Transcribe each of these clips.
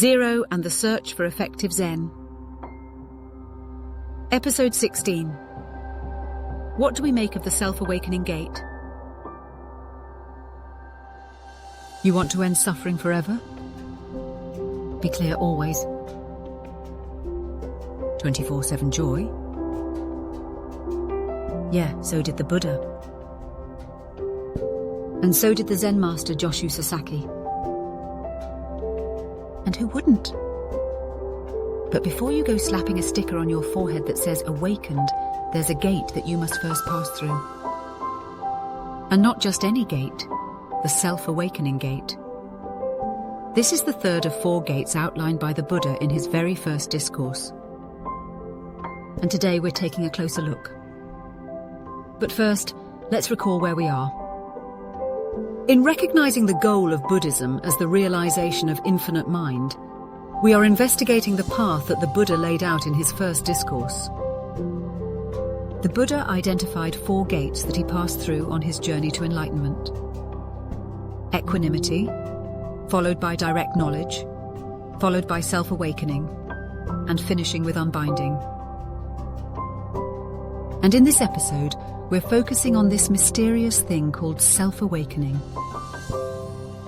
Zero and the Search for Effective Zen. Episode 16. What do we make of the self-awakening gate? You want to end suffering forever? Be clear always. 24/7 joy? Yeah, so did the Buddha. And so did the Zen master Joshu Sasaki. And who wouldn't? But before you go slapping a sticker on your forehead that says awakened, there's a gate that you must first pass through. And not just any gate, the self-awakening gate. This is the third of 4 gates outlined by the Buddha in his very first discourse. And today we're taking a closer look. But first, let's recall where we are. In recognizing the goal of Buddhism as the realization of infinite mind, we are investigating the path that the Buddha laid out in his first discourse. The Buddha identified 4 gates that he passed through on his journey to enlightenment. Equanimity, followed by direct knowledge, followed by self-awakening, and finishing with unbinding. And in this episode, we're focusing on this mysterious thing called self-awakening.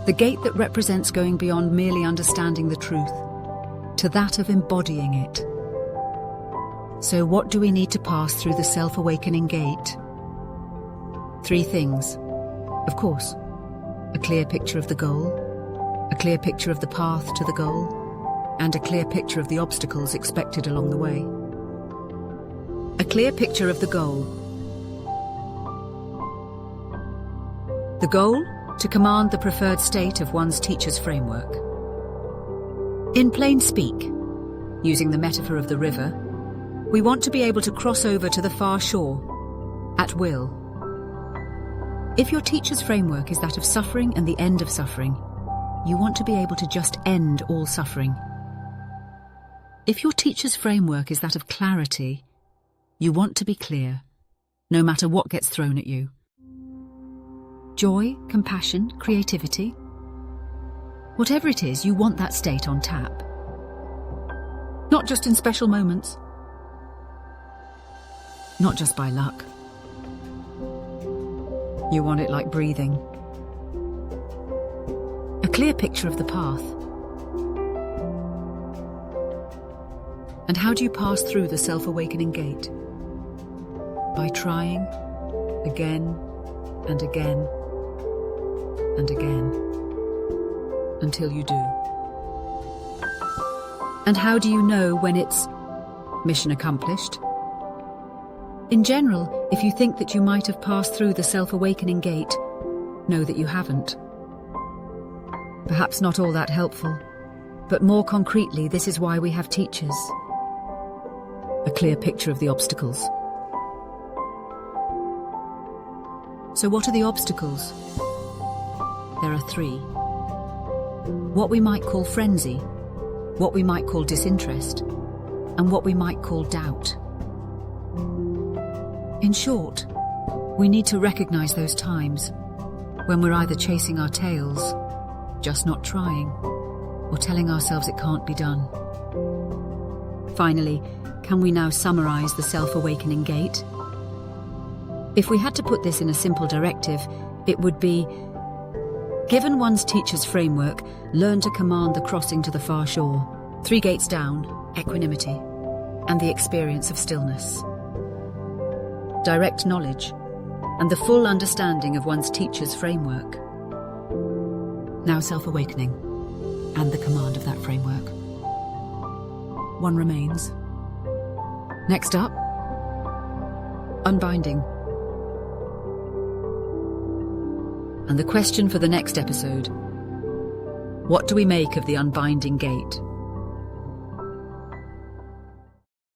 The gate that represents going beyond merely understanding the truth, to that of embodying it. So what do we need to pass through the self-awakening gate? 3 things. Of course, a clear picture of the goal, a clear picture of the path to the goal, and a clear picture of the obstacles expected along the way. A clear picture of the goal. The goal? To command the preferred state of one's teacher's framework. In plain speak, using the metaphor of the river, we want to be able to cross over to the far shore, at will. If your teacher's framework is that of suffering and the end of suffering, you want to be able to just end all suffering. If your teacher's framework is that of clarity, you want to be clear, no matter what gets thrown at you. Joy, compassion, creativity. Whatever it is, you want that state on tap. Not just in special moments. Not just by luck. You want it like breathing. A clear picture of the path. And how do you pass through the self-awakening gate? By trying, again and again and again, until you do. And how do you know when it's mission accomplished? In general, if you think that you might have passed through the self-awakening gate, know that you haven't. Perhaps not all that helpful, but more concretely, this is why we have teachers. A clear picture of the obstacles. So what are the obstacles? There are 3. What we might call frenzy, what we might call disinterest, and what we might call doubt. In short, we need to recognize those times when we're either chasing our tails, just not trying, or telling ourselves it can't be done. Finally, can we now summarize the self-awakening gate? If we had to put this in a simple directive, it would be: given one's teacher's framework, learn to command the crossing to the far shore. 3 gates down, equanimity, and the experience of stillness. Direct knowledge, and the full understanding of one's teacher's framework. Now self-awakening, and the command of that framework. 1 remains. Next up, unbinding. And the question for the next episode: what do we make of the unbinding gate?